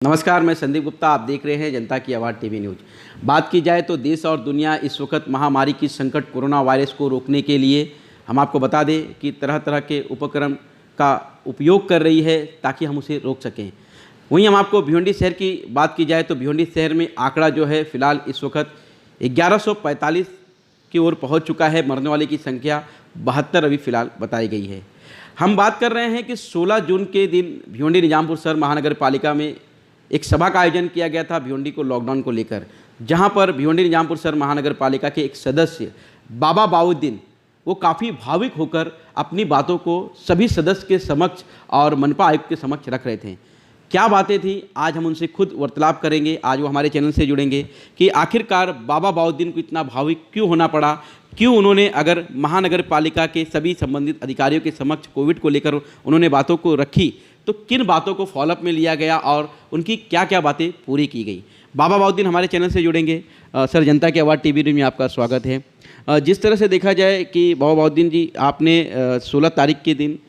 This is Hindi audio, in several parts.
नमस्कार, मैं संदीप गुप्ता। आप देख रहे हैं जनता की आवाज़ टीवी न्यूज़। बात की जाए तो देश और दुनिया इस वक्त महामारी की संकट कोरोना वायरस को रोकने के लिए हम आपको बता दें कि तरह तरह के उपक्रम का उपयोग कर रही है ताकि हम उसे रोक सकें। वहीं हम आपको भिवंडी शहर की बात की जाए तो भिवंडी शहर में आंकड़ा जो है फ़िलहाल इस वक्त 1145 की ओर पहुँच चुका है। मरने वाले की संख्या 72 अभी फ़िलहाल बताई गई है। हम बात कर रहे हैं कि 16 जून के दिन भिवंडी निजामपुर शहर महानगर पालिका में एक सभा का आयोजन किया गया था भिवंडी को लॉकडाउन को लेकर, जहां पर भिवंडी निजामपुर शहर महानगर पालिका के एक सदस्य बाबा बाउद्दीन वो काफ़ी भावुक होकर अपनी बातों को सभी सदस्य के समक्ष और मनपा आयुक्त के समक्ष रख रहे थे। क्या बातें थी, आज हम उनसे खुद वार्तालाप करेंगे। आज वो हमारे चैनल से जुड़ेंगे कि आखिरकार बाबा बाउद्दीन को इतना भावुक क्यों होना पड़ा, क्यों उन्होंने अगर महानगर पालिका के सभी संबंधित अधिकारियों के समक्ष कोविड को लेकर उन्होंने बातों को रखी, तो किन बातों को फॉलोअप में लिया गया और उनकी क्या क्या बातें पूरी की गई। बाबा बाउद्दीन हमारे चैनल से जुड़ेंगे। सर, जनता की आवाज़ टीवी में आपका स्वागत है। जिस तरह से देखा जाए कि बाबा बाउद्दीन जी, आपने 16 तारीख के दिन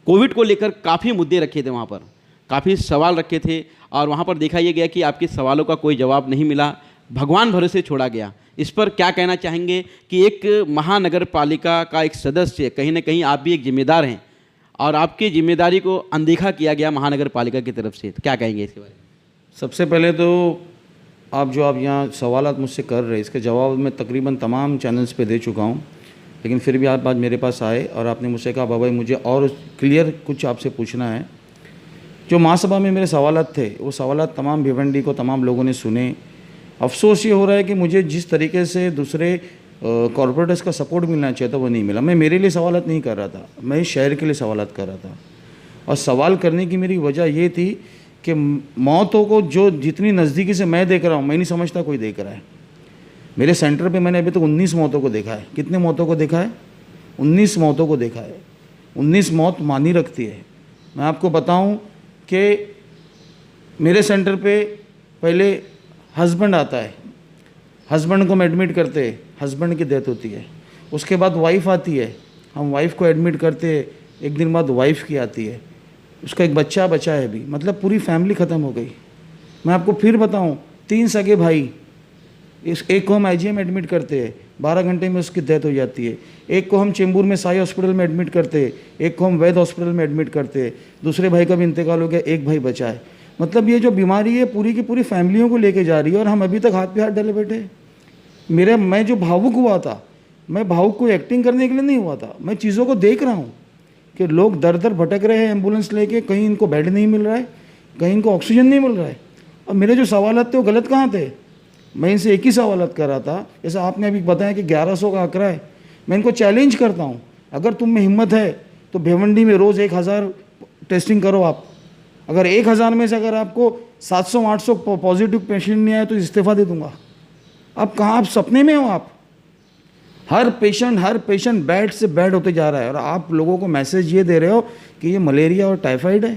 कोविड को लेकर काफ़ी मुद्दे रखे थे, वहाँ पर काफ़ी सवाल रखे थे और वहाँ पर देखा यह गया कि आपके सवालों का कोई जवाब नहीं मिला, भगवान भरोसे छोड़ा गया। इस पर क्या कहना चाहेंगे कि एक महानगर पालिका का एक सदस्य, कहीं ना कहीं आप भी एक जिम्मेदार हैं और आपकी जिम्मेदारी को अनदेखा किया गया महानगर पालिका की तरफ से, तो क्या कहेंगे इसके बारे में? सबसे पहले तो आप यहाँ सवालात मुझसे कर रहे हैं, इसके जवाब मैं तकरीबन तमाम चैनल्स पे दे चुका हूँ, लेकिन फिर भी आप आज मेरे पास आए और आपने मुझसे कहा बाबा मुझे और क्लियर कुछ आपसे पूछना है। जो महासभा में मेरे सवालात थे वो सवालात तमाम भिवंडी को तमाम लोगों ने सुने। अफसोस ये हो रहा है कि मुझे जिस तरीके से दूसरे कॉरपोरेटर्स का सपोर्ट मिलना चाहिए था वो नहीं मिला। मैं मेरे लिए सवालात नहीं कर रहा था, मैं शहर के लिए सवालात कर रहा था। और सवाल करने की मेरी वजह ये थी कि मौतों को जो जितनी नज़दीकी से मैं देख रहा हूँ, मैं नहीं समझता कोई देख रहा है। मेरे सेंटर पे मैंने अभी तक 19 मौतों को देखा है। कितने मौतों को देखा है? 19 मौतों को देखा है। 19 मौत मानी रखती है। मैं आपको बताऊँ कि मेरे सेंटर पर पहले हस्बैंड आता है, हस्बैंड को हम एडमिट करते हैं, हस्बैंड की डेथ होती है। उसके बाद वाइफ आती है, हम वाइफ को एडमिट करते हैं, एक दिन बाद वाइफ की आती है, उसका एक बच्चा बचा है अभी, मतलब पूरी फैमिली ख़त्म हो गई। मैं आपको फिर बताऊं, 3 सगे भाई, एक को हम आईजीएम एडमिट करते हैं, 12 घंटे में उसकी डेथ हो जाती है। एक को हम चेंबूर में साई हॉस्पिटल में एडमिट करते हैं, एक को हम वैद हॉस्पिटल में एडमिट करते हैं, दूसरे भाई का भी इंतकाल हो गया, एक भाई बचा है। मतलब ये जो बीमारी है पूरी की पूरी फैमिलियों को लेके जा रही है और हम अभी तक हाथ पे हाथ डाले बैठे। मैं जो भावुक हुआ था, मैं भावुक को एक्टिंग करने के लिए नहीं हुआ था, मैं चीज़ों को देख रहा हूँ कि लोग दर दर भटक रहे हैं एम्बुलेंस लेके, कहीं इनको बेड नहीं मिल रहा है, कहीं इनको ऑक्सीजन नहीं मिल रहा है। और मेरे जो सवालात थे वो गलत कहाँ थे? मैं इनसे एक ही सवालात कर रहा था, जैसे आपने अभी बताया कि 1100 का आंकड़ा है। मैं इनको चैलेंज करता हूँ, अगर तुम में हिम्मत है तो भिवंडी में रोज़ 1000 टेस्टिंग करो आप। अगर 1000 में से अगर आपको 700-800 पॉजिटिव पेशेंट नहीं आए तो इस्तीफ़ा दे दूंगा। अब कहाँ, आप सपने में हो? आप हर पेशेंट बैड से बैड होते जा रहा है और आप लोगों को मैसेज ये दे रहे हो कि ये मलेरिया और टाइफाइड है।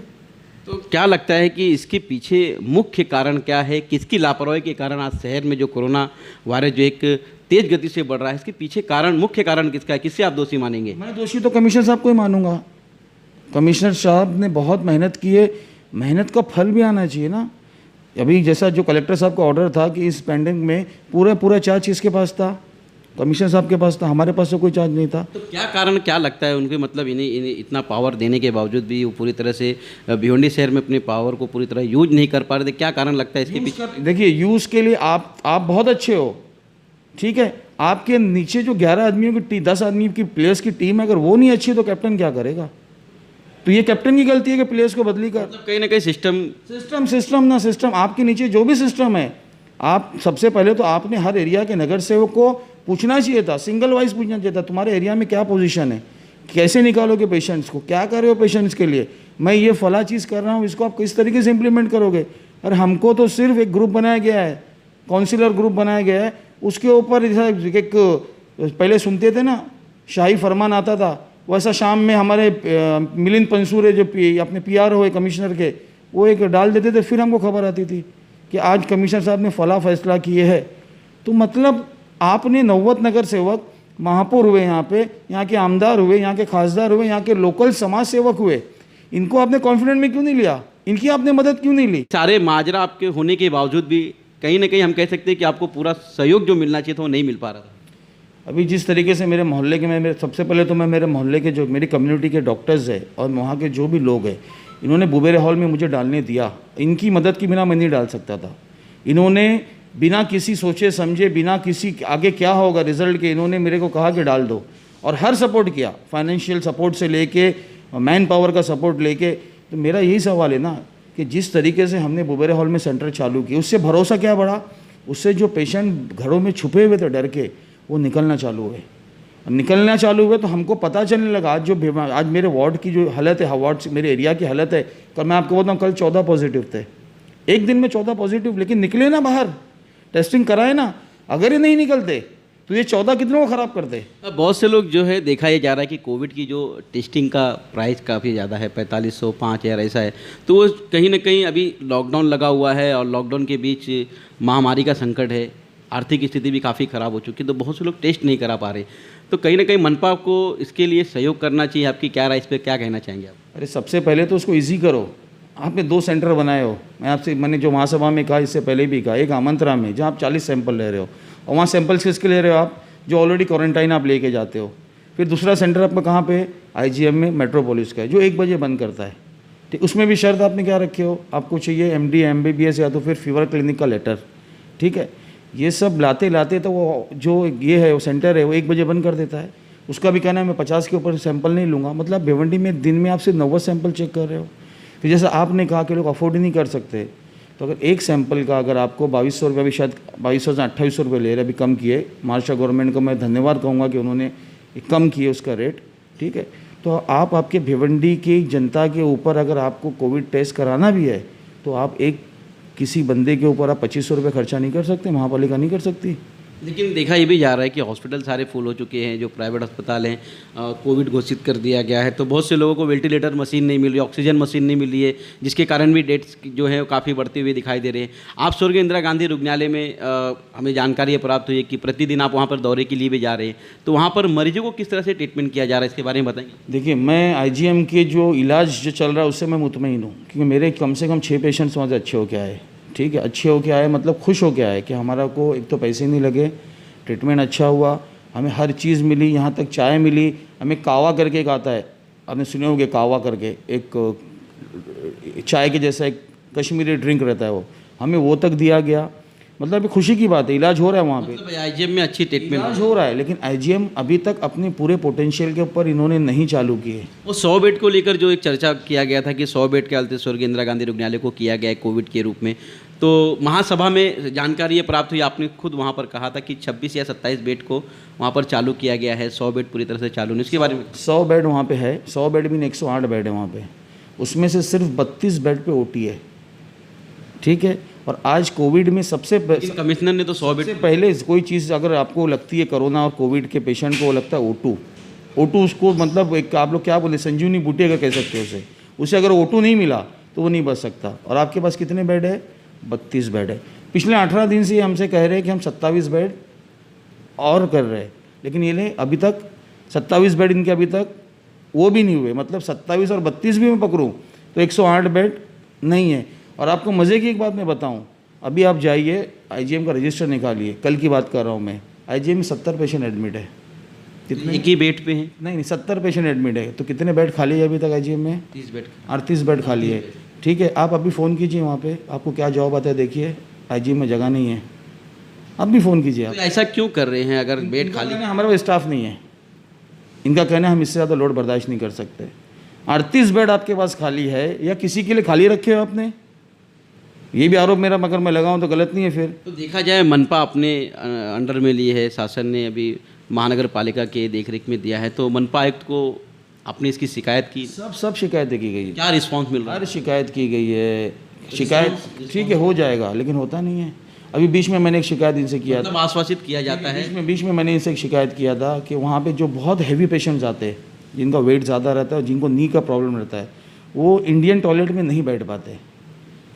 तो क्या लगता है कि इसके पीछे मुख्य कारण क्या है? किसकी लापरवाही के कारण आज शहर में जो कोरोना वायरस जो एक तेज गति से बढ़ रहा है, इसके पीछे मुख्य कारण किसका है? किससे आप दोषी मानेंगे? मैं दोषी तो कमिश्नर साहब को ही मानूंगा। कमिश्नर साहब ने बहुत मेहनत की है, मेहनत का फल भी आना चाहिए ना। अभी जैसा जो कलेक्टर साहब का ऑर्डर था कि इस पेंडेमिक में पूरा चार्ज किसके पास था? कमिश्नर साहब के पास था, हमारे पास तो कोई चार्ज नहीं था। तो क्या कारण, क्या लगता है उनके, मतलब इन्हें इतना पावर देने के बावजूद भी वो पूरी तरह से भिवंडी शहर में अपने पावर को पूरी तरह यूज नहीं कर पा रहे थे? क्या कारण लगता है इसके पीछे? देखिए, यूज़ के लिए आप बहुत अच्छे हो, ठीक है। आपके नीचे जो 11 आदमियों की 10 आदमी की प्लेयर्स की टीम है, अगर वो नहीं अच्छी तो कैप्टन क्या करेगा? तो ये कैप्टन की गलती है कि प्लेयर्स को बदली कर। मतलब कहीं ना कहीं सिस्टम आपके नीचे जो भी सिस्टम है, आप सबसे पहले तो आपने हर एरिया के नगर सेवक को पूछना चाहिए था, सिंगल वाइज पूछना चाहिए था, तुम्हारे एरिया में क्या पोजीशन है, कैसे निकालोगे पेशेंट्स को, क्या कर रहे हो पेशेंट्स के लिए, मैं ये फला चीज़ कर रहा हूँ, इसको आप किस तरीके से इम्प्लीमेंट करोगे। और हमको तो सिर्फ एक ग्रुप बनाया गया है, काउंसिलर ग्रुप बनाया गया है, उसके ऊपर एक पहले सुनते थे ना शाही फरमान आता था, वैसा शाम में हमारे मिलिंद पंसूरे जो अपने PR हुए कमिश्नर के, वो एक डाल देते थे, फिर हमको खबर आती थी कि आज कमिश्नर साहब ने फला फैसला किए है। तो मतलब आपने 90 नगर सेवक महापौर हुए, यहाँ के आमदार हुए, यहाँ के खासदार हुए, यहाँ के लोकल समाज सेवक हुए, इनको आपने कॉन्फिडेंट में क्यों नहीं लिया? इनकी आपने मदद क्यों नहीं ली? सारे माजरा आपके होने के बावजूद भी कहीं ना कहीं हम कह सकते हैं कि आपको पूरा सहयोग जो मिलना चाहिए था वो नहीं मिल पा रहा था। अभी जिस तरीके से मेरे मोहल्ले के मेरे सबसे पहले तो मैं मेरे मोहल्ले के जो मेरी कम्युनिटी के डॉक्टर्स है और वहाँ के जो भी लोग हैं, इन्होंने बुबेरे हॉल में मुझे डालने दिया। इनकी मदद के बिना मैं नहीं डाल सकता था। इन्होंने बिना किसी सोचे समझे, बिना किसी आगे क्या होगा रिजल्ट के, इन्होंने मेरे को कहा कि डाल दो, और हर सपोर्ट किया, फाइनेंशियल सपोर्ट से लेके मैन पावर का सपोर्ट लेके। तो मेरा यही सवाल है ना कि जिस तरीके से हमने बुबेरे हॉल में सेंटर चालू किया, उससे भरोसा क्या बढ़ा? उससे जो पेशेंट घरों में छुपे हुए थे डर के, वो निकलना चालू हुए। निकलना चालू हुए तो हमको पता चलने लगा आज मेरे वार्ड की जो हालत है, वार्ड मेरे एरिया की हालत है, कल मैं आपको बताऊँ, कल 14 पॉजिटिव थे, एक दिन में 14 पॉजिटिव। लेकिन निकले ना बाहर, टेस्टिंग कराए ना। अगर ये नहीं निकलते तो ये 14 कितनों को ख़राब करते। अब बहुत से लोग जो है देखा ये जा रहा है कि कोविड की जो टेस्टिंग का प्राइस काफ़ी ज़्यादा है, 4500 5000 ऐसा है, तो वो कहीं ना कहीं अभी लॉकडाउन लगा हुआ है और लॉकडाउन के बीच महामारी का संकट है, आर्थिक स्थिति भी काफ़ी ख़राब हो चुकी है, तो बहुत से लोग टेस्ट नहीं करा पा रहे। तो कहीं ना कहीं मनपा को इसके लिए सहयोग करना चाहिए। आपकी क्या राय, इस पर क्या कहना चाहेंगे आप? अरे सबसे पहले तो उसको ईजी करो। आपने 2 सेंटर बनाए हो, मैंने जो महासभा में कहा, इससे पहले भी कहा, एक आमंत्रा में जहाँ आप 40 सैंपल ले रहे हो, और वहाँ सैंपल्स किसके ले रहे हो आप? जो ऑलरेडी क्वारंटाइन आप लेके जाते हो। फिर दूसरा सेंटर आपका कहाँ पे? IGM में, मेट्रोपोलिस का है, जो 1 बजे बंद करता है। ठीक, उसमें भी शर्त आपने क्या रखे हो? आपको चाहिए MD MBBS या तो फिर फीवर क्लिनिक का लेटर। ठीक है, ये सब लाते लाते तो वो जो ये है वो सेंटर है वो 1 बजे बंद कर देता है। उसका भी कहना है मैं 50 के ऊपर सैंपल नहीं लूँगा। मतलब भिवंडी में दिन में आप सिर्फ 90 सैंपल चेक कर रहे हो। फिर जैसा आपने कहा कि लोग अफोर्ड ही नहीं कर सकते, तो अगर एक सैंपल का अगर आपको 2200 रुपये, अभी शायद 2200 से 2800 रुपये ले रहे, अभी कम किए। महाराष्ट्र गवर्नमेंट को मैं धन्यवाद कहूँगा कि उन्होंने कम किए उसका रेट। ठीक है, तो आप आपके भिवंडी की जनता के ऊपर अगर आपको कोविड टेस्ट कराना भी है तो आप किसी बंदे के ऊपर आप 2500 रुपये खर्चा नहीं कर सकते, महापालिका नहीं कर सकती। लेकिन देखा ये भी जा रहा है कि हॉस्पिटल सारे फुल हो चुके हैं, जो प्राइवेट अस्पताल हैं, कोविड घोषित कर दिया गया है, तो बहुत से लोगों को वेंटिलेटर मशीन नहीं मिल रही, ऑक्सीजन मशीन नहीं मिल रही है, जिसके कारण भी डेट्स जो है काफ़ी बढ़ते हुए दिखाई दे रहे हैं। आप स्वर्गीय इंदिरा गांधी रुग्णालय में हमें जानकारी प्राप्त हुई है कि प्रतिदिन आप वहाँ पर दौरे के लिए भी जा रहे हैं, तो वहाँ पर मरीजों को किस तरह से ट्रीटमेंट किया जा रहा है, इसके बारे में बताएंगे? देखिए, मैं IGM के जो इलाज जो चल रहा है उससे मैं मुतमईन हूँ, क्योंकि मेरे कम से कम 6 पेशेंट्स वहाँ से अच्छे हो के आए। ठीक है, अच्छे हो के आए मतलब खुश हो के आए कि हमारा को एक तो पैसे नहीं लगे, ट्रीटमेंट अच्छा हुआ, हमें हर चीज़ मिली, यहाँ तक चाय मिली। हमें कावा करके एक आता है, आपने सुने होंगे कावा करके, एक चाय के जैसा एक कश्मीरी ड्रिंक रहता है, वो हमें वो तक दिया गया। मतलब खुशी की बात है, इलाज हो रहा है वहाँ पे, मतलब IGM में अच्छी ट्रीटमेंट इलाज हो रहा है। लेकिन IGM अभी तक अपने पूरे पोटेंशियल के ऊपर इन्होंने नहीं चालू किए। वो 100 बेड को लेकर जो एक चर्चा किया गया था कि 100 बेड के अलते स्वर्गीय इंदिरा गांधी रुग्णालय को किया गया है कोविड के रूप में, तो महासभा में जानकारी ये प्राप्त हुई, आपने खुद वहाँ पर कहा था कि 26 या 27 बेड को वहाँ पर चालू किया गया है, 100 बेड पूरी तरह से चालू नहीं। इसके बारे में 100 बेड वहाँ पे है, 100 बेड भी नहीं, 108 बेड है वहाँ पे, उसमें से सिर्फ 32 बेड पे OT है। ठीक है, और आज कोविड में सबसे कमिश्नर ने तो 100 बेड से पहले कोई चीज़ अगर आपको लगती है कोरोना और कोविड के पेशेंट को लगता है O2 उसको मतलब एक आप लोग क्या बोले, संजीवनी बूटी अगर कह सकते हो उसे अगर O2 नहीं मिला तो वो नहीं बच सकता। और आपके पास कितने बेड है? 32 बेड है। पिछले 18 दिन से हमसे कह रहे हैं कि हम 27 बेड और कर रहे हैं, लेकिन ये अभी तक 27 बेड इनके अभी तक वो भी नहीं हुए। मतलब 27 और 32 भी मैं पकड़ूँ तो 108 बेड नहीं है। और आपको मज़े की एक बात मैं बताऊं, अभी आप जाइए IGM का रजिस्टर निकालिए, कल की बात कर रहा हूं मैं, IGM में 70 पेशेंट एडमिट है। कितने? एक ही बेड पे हैं? नहीं 70 पेशेंट एडमिट है। तो कितने बेड खाली है अभी तक IGM में? 30 बेड। 38 बेड खाली है। ठीक है, आप अभी फ़ोन कीजिए वहाँ पे, आपको क्या जवाब आता है देखिए। IGM में जगह नहीं है, अब भी फ़ोन कीजिए आप। तो ऐसा क्यों कर रहे हैं अगर बेड खाली? हमारे पास स्टाफ नहीं है, इनका कहना है हम इससे ज़्यादा लोड बर्दाश्त नहीं कर सकते। 38 बेड आपके पास खाली है या किसी के लिए खाली रखे हो आपने? ये भी आरोप मेरा, मगर मैं लगाऊं तो गलत नहीं है फिर। तो देखा जाए मनपा अपने अंडर में ली है, शासन ने अभी महानगर पालिका के देखरेख में दिया है, तो मनपा आयुक्त को आपने इसकी शिकायत की? सब शिकायतें की गई है। क्या रिस्पांस मिल रहा है? हर शिकायत की गई है। शिकायत ठीक है हो जाएगा, लेकिन होता नहीं है। अभी बीच में मैंने एक शिकायत इनसे किया मतलब आश्वासित किया जाता है। बीच में मैंने इनसे एक शिकायत किया था कि वहाँ पे जो बहुत हैवी पेशेंट्स आते हैं, जिनका वेट ज़्यादा रहता है और जिनको नी का प्रॉब्लम रहता है, वो इंडियन टॉयलेट में नहीं बैठ पाते।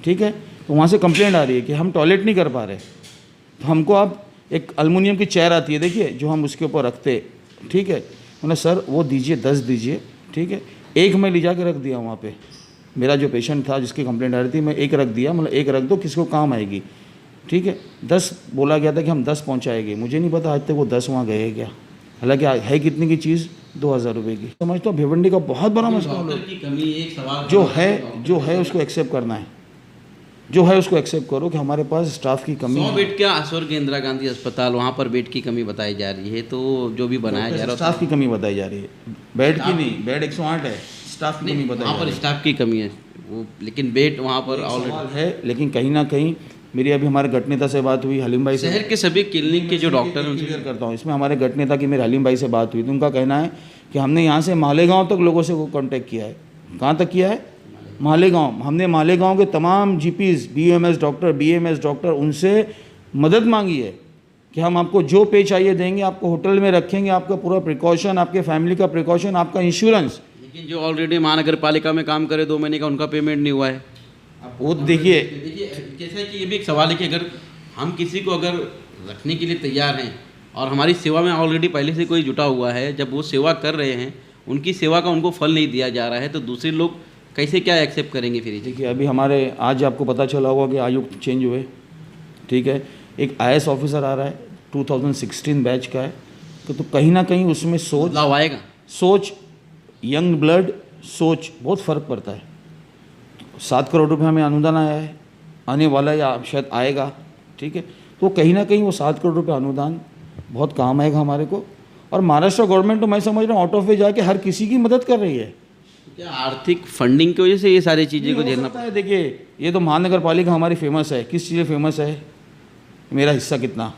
ठीक है, तो वहाँ से कंप्लेंट आ रही है कि हम टॉयलेट नहीं कर पा रहे, तो हमको आप एक एल्युमिनियम की चेयर आती है देखिए, जो हम उसके ऊपर रखते। ठीक है, मैंने सर वो दीजिए 10 दीजिए। ठीक है, एक मैं ले जा के रख दिया वहाँ पे, मेरा जो पेशेंट था जिसकी कंप्लेंट आ रही थी, मैं एक रख दिया, मतलब एक रख दो किसको काम आएगी, ठीक है। 10 बोला गया था कि हम 10 पहुँचाएंगे, मुझे नहीं पता आज तक वो 10 वहाँ गए क्या। हालांकि है कितने की चीज़, 2000 रुपये की। समझता हूँ भिवंडी का बहुत बड़ा मसला की कमी एक सवाल जो है उसको एक्सेप्ट करना है, जो है उसको एक्सेप्ट करो कि हमारे पास स्टाफ की कमी 100 बेड का स्वर्ग इंदिरा गांधी अस्पताल, वहाँ पर बेड की कमी बताई जा रही है, तो जो भी बनाया जा रहा है स्टाफ की कमी बताई जा रही है, बेड की नहीं, बेड 108 है, स्टाफ की कमी बताई वहाँ पर स्टाफ की कमी है वो, लेकिन बेड वहाँ पर ऑलरेडी है। लेकिन कहीं ना कहीं मेरी अभी हमारे गट नेता से बात हुई, हलीम भाई से, शहर के सभी क्लिनिक के जो डॉक्टर हैं उनसे क्लियर करता हूँ, इसमें हमारे गट नेता की मेरे हलीम भाई से बात हुई, तो उनका कहना है कि हमने यहाँ से मालेगांव तक लोगों से वो कांटेक्ट किया है। कहाँ तक किया है? मालेगांव। हमने मालेगांव के तमाम GPs, BMS doctor, BMS doctor, उनसे मदद मांगी है कि हम आपको जो पे चाहिए देंगे, आपको होटल में रखेंगे, आपका पूरा प्रिकॉशन, आपके फैमिली का प्रिकॉशन, आपका इंश्योरेंस। लेकिन जो ऑलरेडी महानगर पालिका में काम करे 2 महीने का, उनका पेमेंट नहीं हुआ है। वो देखिए कैसा है कि ये भी एक सवाल है कि अगर हम किसी को अगर रखने के लिए तैयार हैं और हमारी सेवा में ऑलरेडी पहले से कोई जुटा हुआ है, जब वो सेवा कर रहे हैं, उनकी सेवा का उनको फल नहीं दिया जा रहा है, तो दूसरे लोग कैसे क्या एक्सेप्ट करेंगे फिर? देखिए अभी हमारे आज आपको पता चला होगा कि आयुक्त चेंज हुए, ठीक है, एक आईएएस ऑफिसर आ रहा है, 2016 बैच का है, तो कहीं ना कहीं उसमें बदलाव आएगा, सोच, यंग ब्लड, सोच, बहुत फ़र्क पड़ता है। 7 करोड़ रुपये हमें अनुदान आया है, आने वाला या शायद आएगा, ठीक है, तो कहीं ना कहीं वो 7 करोड़ रुपये अनुदान बहुत काम आएगा हमारे को। और महाराष्ट्र गवर्नमेंट तो मैं समझ रहा हूँ आउट ऑफ वे जाके हर किसी की मदद कर रही है। क्या आर्थिक फंडिंग की वजह से ये सारी चीज़ें को झेलना पड़ता है? देखिए ये तो महानगर पालिका हमारी फेमस है, किस चीज़ फेमस है, मेरा हिस्सा कितना,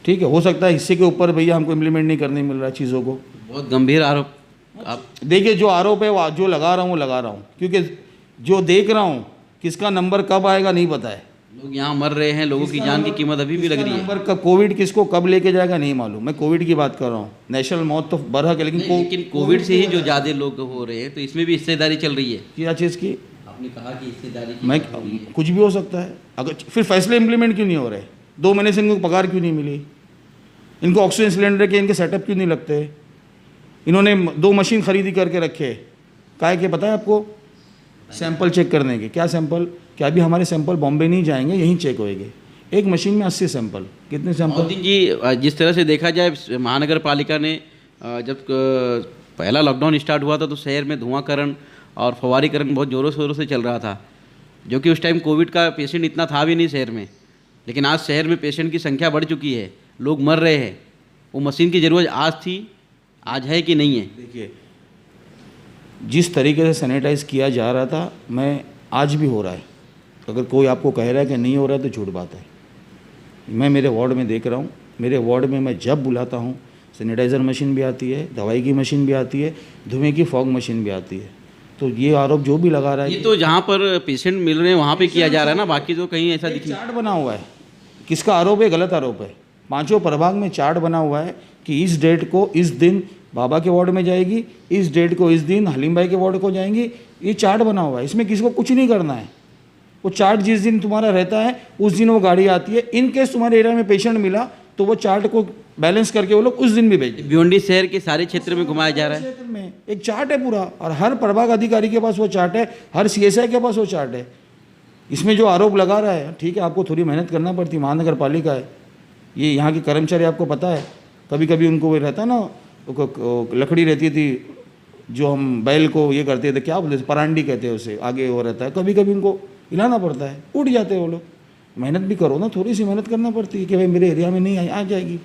ठीक है, हो सकता है हिस्से के ऊपर भैया हमको इम्प्लीमेंट नहीं करने मिल रहा है चीज़ों को। बहुत गंभीर आरोप। आप देखिए जो आरोप है वो जो लगा रहा हूँ वो लगा रहा हूँ, क्योंकि जो देख रहा हूँ किसका नंबर कब आएगा नहीं पता है। लोग यहाँ मर रहे हैं, लोगों की जान की कीमत अभी भी लग रही है। नंबर का कोविड किसको कब लेके जाएगा नहीं मालूम। मैं कोविड की बात कर रहा हूँ, नेशनल मौत तो बरहक है, लेकिन कोविड से ही जो ज़्यादा लोग हो रहे हैं, तो इसमें भी हिस्सेदारी चल रही है। क्या चीज़ की? आपने कहा कि हिस्सेदारी मैं कुछ भी हो सकता है। अगर फिर फैसले इंप्लीमेंट क्यों नहीं हो रहे? 2 महीने से इनको पगार क्यों नहीं मिली? इनको ऑक्सीजन सिलेंडर के इनके सेटअप क्यों नहीं लगते? इन्होंने 2 मशीन खरीदी करके रखे, काहे के पता है आपको? सैंपल चेक करने के। क्या सैंपल? क्या अभी हमारे सैंपल बॉम्बे नहीं जाएंगे, यहीं चेक होएंगे। एक मशीन में 80 सैंपल। कितने सैंपल? जी, जिस तरह से देखा जाए महानगर पालिका ने जब पहला लॉकडाउन स्टार्ट हुआ था तो शहर में धुआंकरण और फवारीकरण बहुत ज़ोरों शोरों से चल रहा था, जो कि उस टाइम कोविड का पेशेंट इतना था भी नहीं शहर में। लेकिन आज शहर में पेशेंट की संख्या बढ़ चुकी है, लोग मर रहे हैं। वो मशीन की ज़रूरत आज थी, आज है कि नहीं है? देखिए जिस तरीके से सैनिटाइज़ किया जा रहा था, मैं आज भी हो रहा है। अगर कोई आपको कह रहा है कि नहीं हो रहा है तो झूठ बात है। मैं मेरे वार्ड में देख रहा हूँ, मेरे वार्ड में मैं जब बुलाता हूँ सैनिटाइज़र मशीन भी आती है, दवाई की मशीन भी आती है, धुएँ की फॉग मशीन भी आती है। तो ये आरोप जो भी लगा रहा है, ये तो जहाँ पर पेशेंट मिल रहे हैं वहाँ पे किया जा रहा है ना, बाकी तो कहीं ऐसा दिख चार्ट बना हुआ है। किसका आरोप है? गलत आरोप है। 5 प्रभाग में चार्ट बना हुआ है कि इस डेट को इस दिन बाबा के वार्ड में जाएगी, इस डेट को इस दिन हलीम भाई के वार्ड को जाएंगी। ये चार्ट बना हुआ है, इसमें किसी को कुछ नहीं करना है। वो चार्ट जिस दिन तुम्हारा रहता है उस दिन वो गाड़ी आती है। इन केस तुम्हारे एरिया में पेशेंट मिला तो वो चार्ट को बैलेंस करके वो लोग उस दिन भी भेजते हैं। भिवंडी शहर के सारे क्षेत्र में घुमाया जा रहा है। क्षेत्र में एक चार्ट है पूरा, और हर प्रभाग अधिकारी के पास वो चार्ट है, हर सीएसआई के पास वो चार्ट है। इसमें जो आरोप लगा रहा है, ठीक है, आपको थोड़ी मेहनत करना पड़ती है, महानगर पालिका है, ये यहाँ के कर्मचारी आपको पता है, कभी कभी उनको वो रहता है ना, लकड़ी रहती थी जो हम बैल को ये करते थे, क्या बोलते थे, परांडी कहते हैं उसे, आगे वो रहता है, कभी कभी उनको हिलाना पड़ता है, उठ जाते हैं वो लोग। मेहनत भी करो ना, थोड़ी सी मेहनत करना पड़ती है कि भाई मेरे एरिया में नहीं आई, आ जाएगी।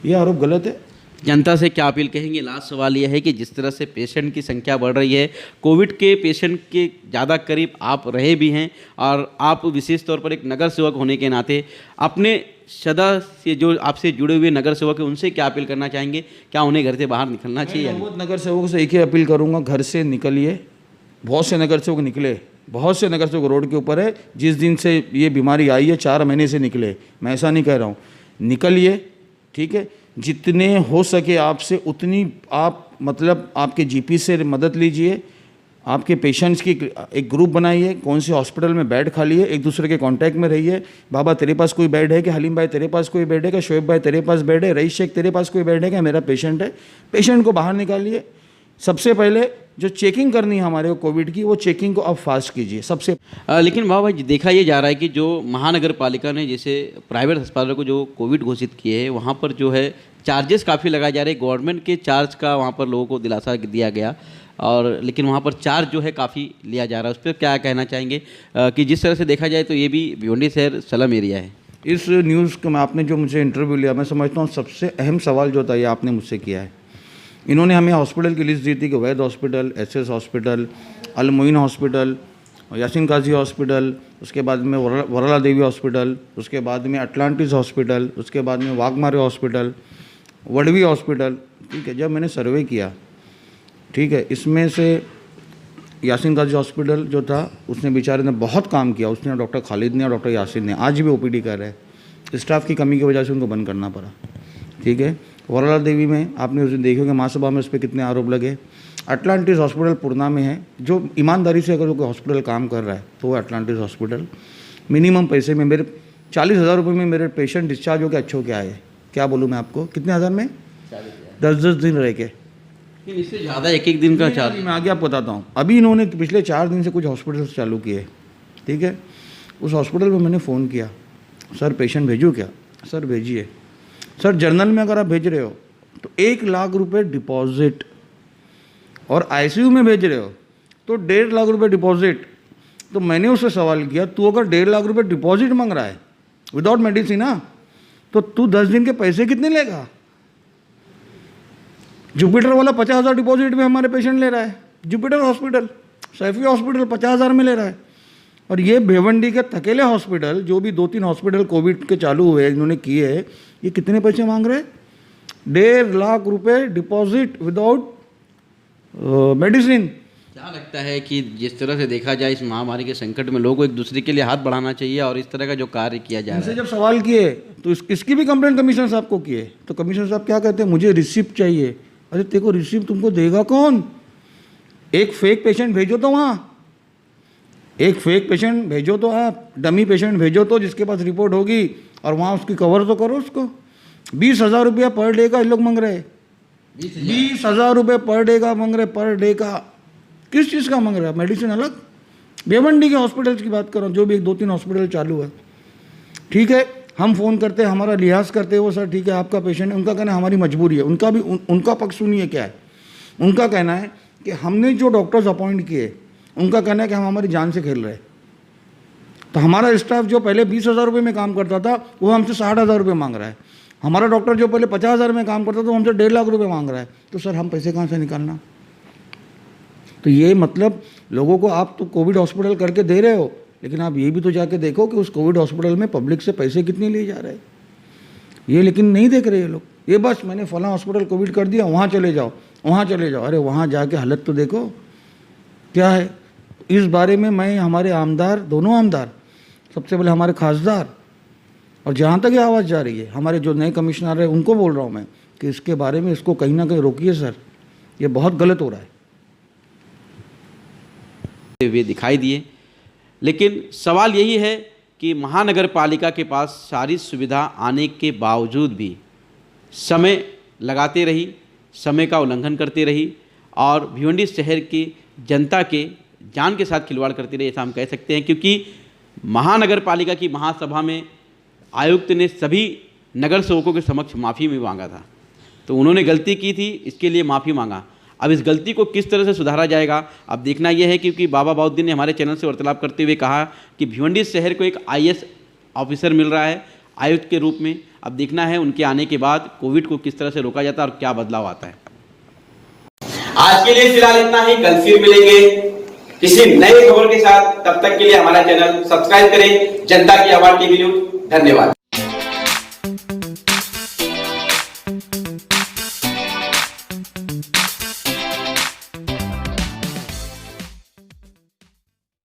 ये आरोप गलत है। जनता से क्या अपील कहेंगे? लास्ट सवाल यह है कि जिस तरह से पेशेंट की संख्या बढ़ रही है, कोविड के पेशेंट के ज़्यादा करीब आप रहे भी हैं, और आप विशेष तौर पर एक नगर सेवक होने के नाते अपने सदा से जो आपसे जुड़े हुए नगर सेवक हैं उनसे क्या अपील करना चाहेंगे? क्या उन्हें घर से बाहर निकलना चाहिए? बहुत नगर सेवकों से एक ही अपील करूँगा, घर से निकलिए। बहुत से नगर सेवक निकले, बहुत से नगर सेवक रोड के ऊपर है। जिस दिन से ये बीमारी आई है 4 महीने से निकले, मैं ऐसा नहीं कह रहा हूँ, निकलिए, ठीक है। जितने हो सके आपसे उतनी आप मतलब आपके जीपी से मदद लीजिए। आपके पेशेंट्स की एक ग्रुप बनाइए, कौन से हॉस्पिटल में बेड खाली है, एक दूसरे के कांटेक्ट में रहिए। बाबा तेरे पास कोई बेड है क्या? हलीम भाई तेरे पास कोई बेड है क्या? शोएब भाई तेरे पास बेड है? रईस शेख तेरे पास कोई बेड है क्या? मेरा पेशेंट है। पेशेंट को बाहर निकालिए, सबसे पहले जो चेकिंग करनी है हमारे को कोविड की, वो चेकिंग को अब फास्ट कीजिए सबसे। लेकिन बाबा जी देखा ये जा रहा है कि जो महानगर पालिका ने जैसे प्राइवेट अस्पतालों को जो कोविड घोषित किए हैं वहाँ पर जो है चार्जेस काफ़ी लगाए जा रहे हैं। गवर्नमेंट के चार्ज का वहाँ पर लोगों को दिलासा दिया गया, और लेकिन वहाँ पर चार्ज जो है काफ़ी लिया जा रहा है। उस पर क्या कहना चाहेंगे कि जिस तरह से देखा जाए तो ये भी भिवंडी शहर स्लम एरिया है। इस न्यूज़ को आपने जो मुझे इंटरव्यू लिया, मैं समझता हूँ सबसे अहम सवाल जो था ये आपने मुझसे किया है। इन्होंने हमें हॉस्पिटल की लिस्ट दी थी कि वैद हॉस्पिटल, एसएस हॉस्पिटल, अल मोइन हॉस्पिटल, यासीन काजी हॉस्पिटल, उसके बाद में वरला देवी हॉस्पिटल, उसके बाद में अटलांटिस हॉस्पिटल, उसके बाद में वाघमारे हॉस्पिटल, वडवी हॉस्पिटल। ठीक है, जब मैंने सर्वे किया, ठीक है, इसमें से यासीन काजी हॉस्पिटल जो था उसने बेचारे ने बहुत काम किया, उसने डॉक्टर खालिद ने और डॉक्टर यासीन ने आज भी ओपीडी कर रहे हैं। स्टाफ की कमी की वजह से उनको बंद करना पड़ा। ठीक है, वरला देवी में आपने उस दिन देखी होगी महासभा में उस पर कितने आरोप लगे। अटलांटिस हॉस्पिटल पुरना में है, जो ईमानदारी से अगर कोई हॉस्पिटल काम कर रहा है तो वो अटलांटिस हॉस्पिटल मिनिमम पैसे में मेरे 40,000 रुपये में मेरे पेशेंट डिस्चार्ज हो के अच्छे हो के आए। क्या बोलूँ मैं आपको, कितने हज़ार में 10-10 दिन रह के, इससे ज़्यादा एक दिन का चार्ज। मैं आगे आपको बताता हूँ। अभी इन्होंने पिछले 4 दिन से कुछ हॉस्पिटल्स चालू किए। ठीक है, उस हॉस्पिटल में मैंने फ़ोन किया, सर पेशेंट भेजूँ क्या? सर भेजिए। सर जर्नल में अगर आप भेज रहे हो तो 1 लाख रुपए डिपॉजिट, और आईसीयू में भेज रहे हो तो 1.5 लाख रुपए डिपॉजिट। तो मैंने उससे सवाल किया, तू अगर 1.5 लाख रुपए डिपॉजिट मांग रहा है विदाउट मेडिसिन ना, तो तू 10 दिन के पैसे कितने लेगा? जुपिटर वाला 50,000 डिपॉजिट में हमारे पेशेंट ले रहा है, जुपिटर हॉस्पिटल, सैफी हॉस्पिटल 50,000 में ले रहा है। और ये भिवंडी के थकेले हॉस्पिटल, जो भी 2-3 हॉस्पिटल कोविड के चालू हुए इन्होंने किए, ये कितने पैसे मांग रहे हैं? 1.5 लाख रुपए डिपॉजिट विदाउट मेडिसिन। क्या लगता है कि जिस तरह से देखा जाए इस महामारी के संकट में लोगों को एक दूसरे के लिए हाथ बढ़ाना चाहिए, और इस तरह का जो कार्य किया जा रहा है। जब सवाल किए तो इसकी भी कंप्लेंट कमिश्नर साहब को किए, तो कमिश्नर साहब क्या कहते हैं, मुझे रिसिप्ट चाहिए। अरे देखो रिसिप्ट तुमको देगा कौन? एक फेक पेशेंट भेजो तो वहाँ, एक फेक पेशेंट भेजो तो आप, डमी पेशेंट भेजो तो जिसके पास रिपोर्ट होगी, और वहाँ उसकी कवर तो करो उसको। 20,000 रुपया पर डे का ये लोग मांग रहे हैं। 20,000 रुपये पर डे का मांग रहे, पर डे का। किस चीज़ का मांग रहा है? मेडिसिन अलग। भिवंडी के हॉस्पिटल्स की बात कर रहा हूँ, जो भी 1-2-3 हॉस्पिटल चालू है। ठीक है, हम फ़ोन करते हैं, हमारा लिहाज करते हैं, वो सर ठीक है आपका पेशेंट है, उनका कहना है हमारी मजबूरी है। उनका भी उनका पक्ष सुनिए क्या है। उनका कहना है कि हमने जो डॉक्टर्स अपॉइंट किए, उनका कहना है कि हम हमारी जान से खेल रहे हैं। तो हमारा स्टाफ जो पहले 20,000 रुपये में काम करता था वो हमसे 60,000 रुपये मांग रहा है। हमारा डॉक्टर जो पहले 50,000 में काम करता था वो हमसे 1.5 लाख रुपये मांग रहा है। तो सर हम पैसे कहाँ से निकालना? तो ये मतलब लोगों को आप तो कोविड हॉस्पिटल करके दे रहे हो, लेकिन आप ये भी तो जाके देखो कि उस कोविड हॉस्पिटल में पब्लिक से पैसे कितने लिए जा रहे हैं। ये लेकिन नहीं देख रहे ये लोग। ये बस मैंने फलां हॉस्पिटल कोविड कर दिया, वहाँ चले जाओ, वहाँ चले जाओ। अरे वहाँ जाके हालत तो देखो क्या है। इस बारे में मैं हमारे आमदार, दोनों आमदार, सबसे पहले हमारे खासदार, और जहाँ तक ये आवाज़ जा रही है हमारे जो नए कमिश्नर है उनको बोल रहा हूँ मैं कि इसके बारे में इसको कहीं ना कहीं रोकिए सर, ये बहुत गलत हो रहा है। वे दिखाई दिए, लेकिन सवाल यही है कि महानगर पालिका के पास सारी सुविधा आने के बावजूद भी समय लगाते रही, समय का उल्लंघन करती रही, और भिवंडी शहर की जनता के जान के साथ खिलवाड़ करती रही, ऐसा हम कह सकते हैं। क्योंकि महानगर पालिका की महासभा में आयुक्त ने सभी नगर सेवकों के समक्ष माफ़ी भी मांगा था, तो उन्होंने गलती की थी, इसके लिए माफ़ी मांगा। अब इस गलती को किस तरह से सुधारा जाएगा अब देखना यह है, क्योंकि बाबा बाउद्दीन ने हमारे चैनल से वार्तालाप करते हुए कहा कि भिवंडी शहर को एक IAS ऑफिसर मिल रहा है आयुक्त के रूप में। अब देखना है उनके आने के बाद कोविड को किस तरह से रोका जाता है और क्या बदलाव आता है। आज के लिए फिलहाल इतना ही, कल फिर मिलेंगे किसी नए खबर के साथ। तब तक के लिए हमारा चैनल सब्सक्राइब करें। जनता की आवाज टीवी न्यूज। धन्यवाद।